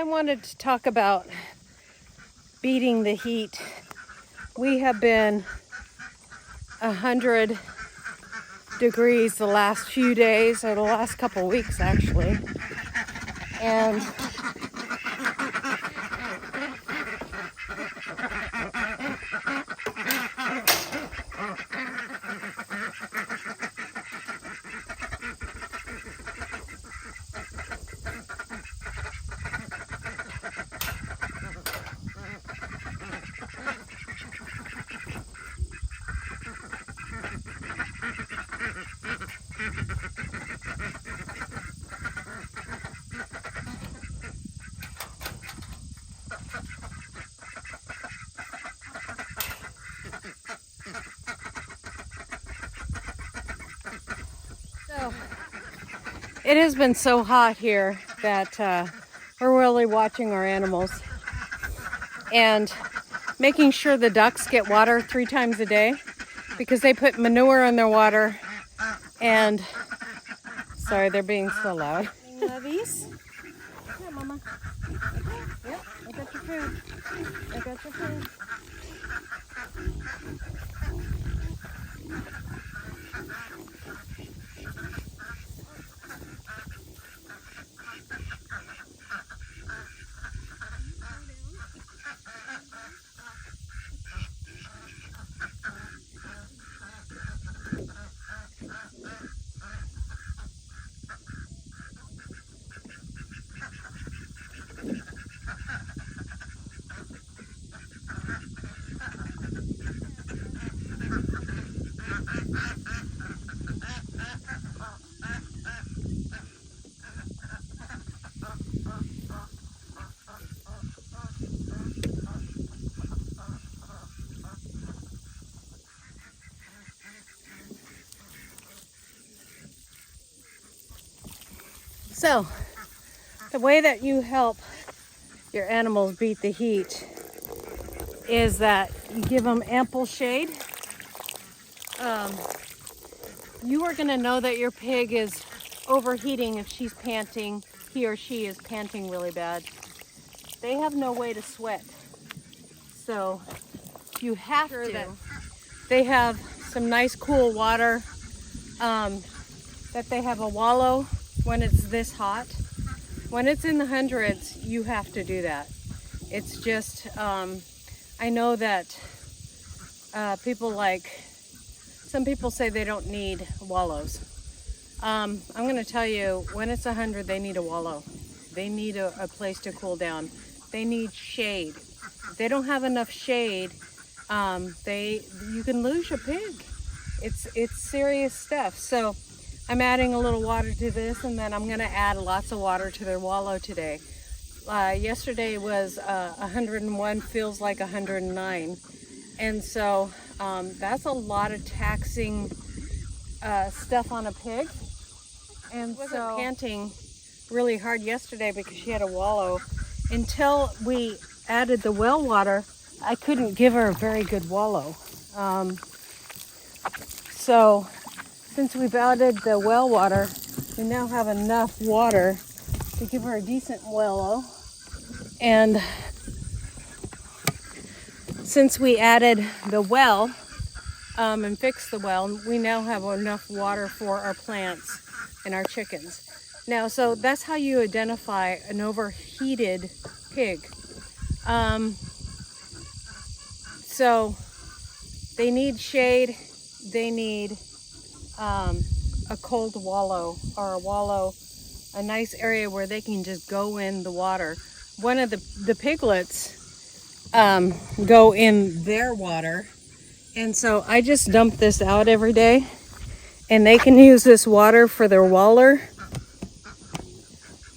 wanted to talk about beating the heat. We have been 100 degrees the last few days, or the last couple weeks actually. And so it has been so hot here that we're really watching our animals and making sure the ducks get water 3 times a day, because they put manure in their water. And sorry, they're being so loud. Lovies? Here, Mama. Yep, I got your food. I got your food. So, the way that you help your animals beat the heat is that you give them ample shade. You are going to know that your pig is overheating if she's panting, he or she is panting really bad. They have no way to sweat. So you have to. They have some nice cool water, that they have a wallow when it's this hot. When it's in the hundreds, you have to do that. It's just, I know that some people say they don't need wallows. I'm gonna tell you, when it's 100, they need a wallow. They need a place to cool down. They need shade. If they don't have enough shade, you can lose your pig. It's serious stuff. So I'm adding a little water to this, and then I'm gonna add lots of water to their wallow today. Yesterday was 101, feels like 109. And so that's a lot of taxing stuff on a pig. And so panting really hard yesterday because she had a wallow. Until we added the well water, I couldn't give her a very good wallow. So since we've added the well water, we now have enough water to give her a decent wallow. And since we added the well and fixed the well, we now have enough water for our plants and our chickens. Now, so that's how you identify an overheated pig. So they need shade, they need a cold wallow, or a nice area where they can just go in the water. One of the piglets go in their water, and so I just dump this out every day, and they can use this water for their waller,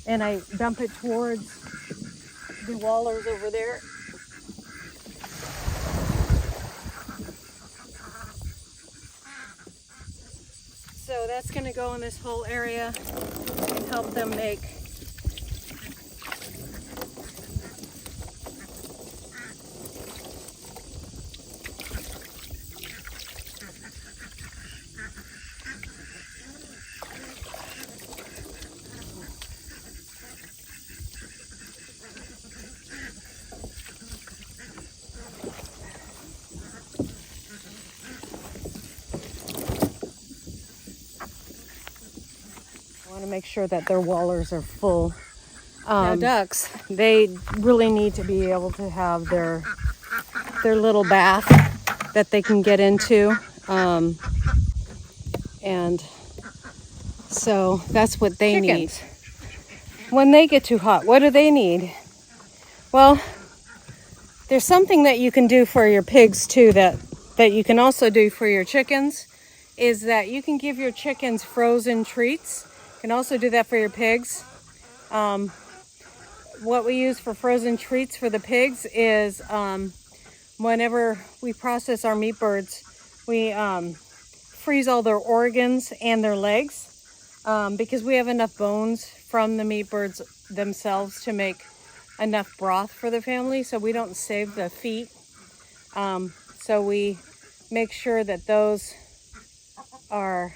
and I dump it towards the wallers over there. So that's going to go in this whole area and help them make make sure that their wallers are full. Now ducks, they really need to be able to have their little bath that they can get into. And so that's what they need. When they get too hot, what do they need? Well, there's something that you can do for your pigs too that you can also do for your chickens, is that you can give your chickens frozen treats. You can also do that for your pigs. What we use for frozen treats for the pigs is whenever we process our meat birds, we freeze all their organs and their legs because we have enough bones from the meat birds themselves to make enough broth for the family, so we don't save the feet. So we make sure that those are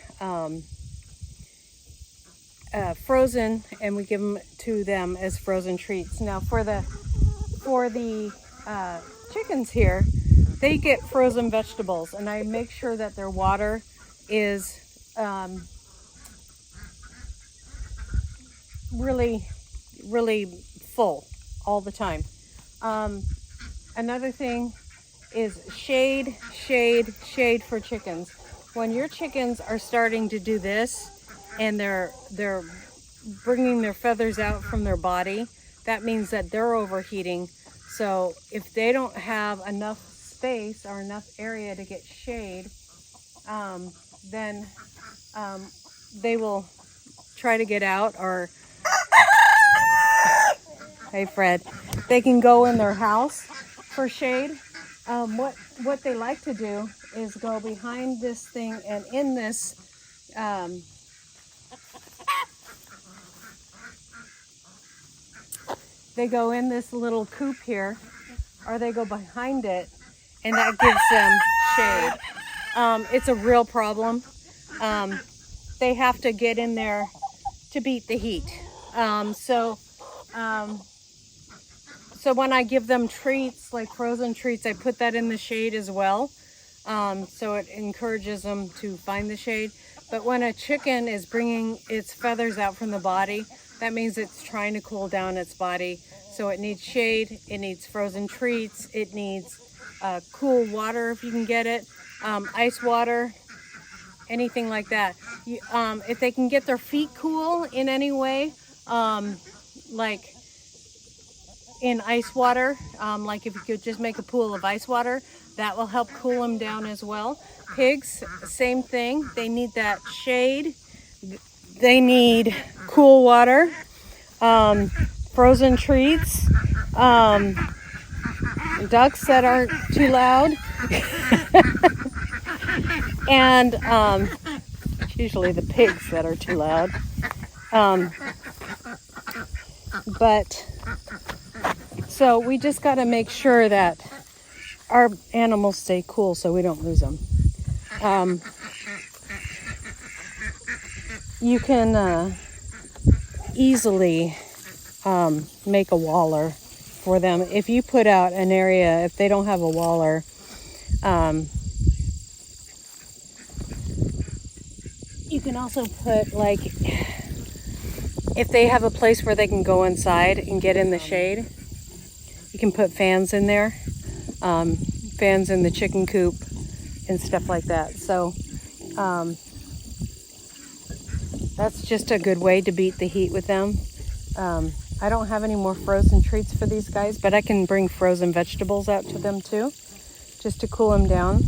frozen, and we give them to them as frozen treats. Now for the chickens here, they get frozen vegetables, and I make sure that their water is really full all the time. Another thing is shade for chickens. When your chickens are starting to do this and they're bringing their feathers out from their body, that means that they're overheating. So if they don't have enough space or enough area to get shade, then they will try to get out, or hey Fred, they can go in their house for shade. What they like to do is go behind this thing, and in this they go in this little coop here, or they go behind it, and that gives them shade. It's a real problem. They have to get in there to beat the heat. So when I give them treats, like frozen treats, I put that in the shade as well. So it encourages them to find the shade. But when a chicken is bringing its feathers out from the body, that means it's trying to cool down its body. So it needs shade, it needs frozen treats, it needs cool water if you can get it, ice water, anything like that. If they can get their feet cool in any way, like in ice water, like if you could just make a pool of ice water, that will help cool them down as well. Pigs, same thing. They need that shade. They need cool water, frozen treats, ducks that aren't too loud, and usually the pigs that are too loud. So we just got to make sure that our animals stay cool so we don't lose them. You can easily make a waller for them. If you put out an area, if they don't have a waller, you can also put, like, if they have a place where they can go inside and get in the shade, you can put fans in there, fans in the chicken coop and stuff like that. So that's just a good way to beat the heat with them. I don't have any more frozen treats for these guys, but I can bring frozen vegetables out to them too, just to cool them down,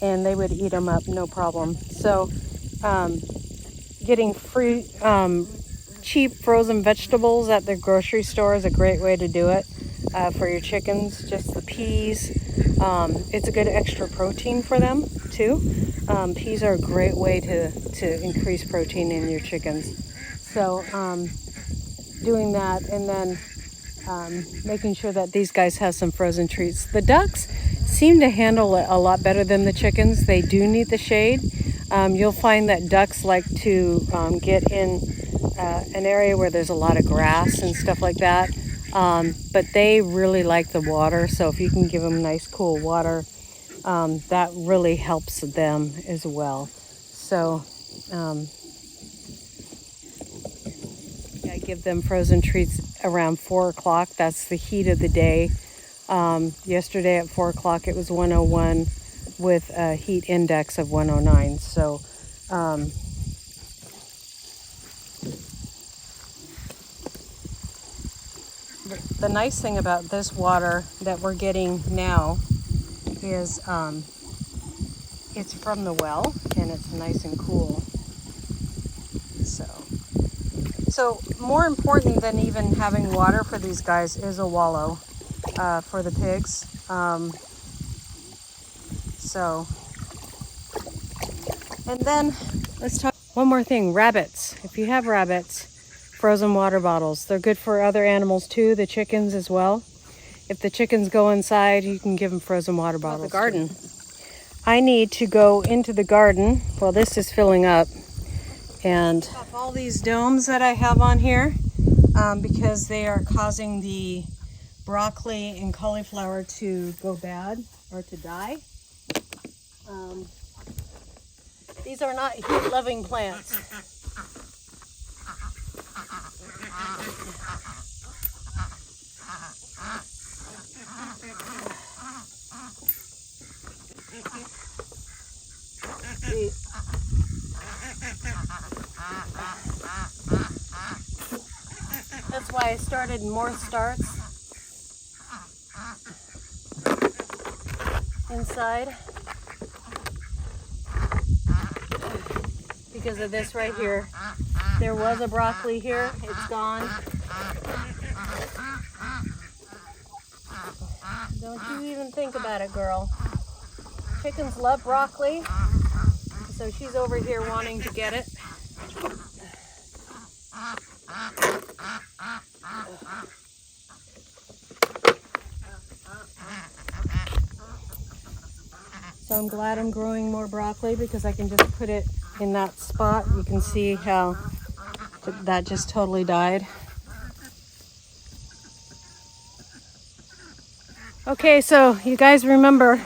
and they would eat them up no problem. So getting free cheap frozen vegetables at the grocery store is a great way to do it for your chickens. Just the peas. It's a good extra protein for them too. Peas are a great way to increase protein in your chickens. So doing that, and then making sure that these guys have some frozen treats. The ducks seem to handle it a lot better than the chickens. They do need the shade. You'll find that ducks like to get in an area where there's a lot of grass and stuff like that. But they really like the water. So if you can give them nice cool water, that really helps them as well. So give them frozen treats around 4 o'clock. That's the heat of the day. Yesterday at 4 o'clock it was 101 with a heat index of 109. So the nice thing about this water that we're getting now is it's from the well and it's nice and cool. So more important than even having water for these guys is a wallow for the pigs. And then let's talk one more thing, rabbits. If you have rabbits, frozen water bottles. They're good for other animals too, the chickens as well. If the chickens go inside, you can give them frozen water bottles. The garden. Too. I need to go into the garden. Well, this is filling up. And all these domes that I have on here because they are causing the broccoli and cauliflower to go bad or to die. These are not heat-loving plants. That's why I started more starts inside because of this right here. There was a broccoli here, it's gone. Don't you even think about it, girl. Chickens love broccoli, so she's over here wanting to get it. So I'm glad I'm growing more broccoli because I can just put it in that spot. You can see how that just totally died. Okay, so you guys remember,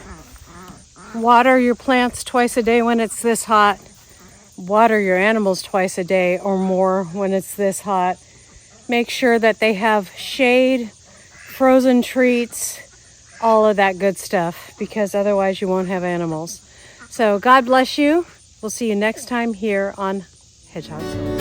water your plants twice a day when it's this hot. Water your animals twice a day or more when it's this hot. Make sure that they have shade, frozen treats, all of that good stuff, because otherwise you won't have animals. So God bless you. We'll see you next time here on Hedgehogs.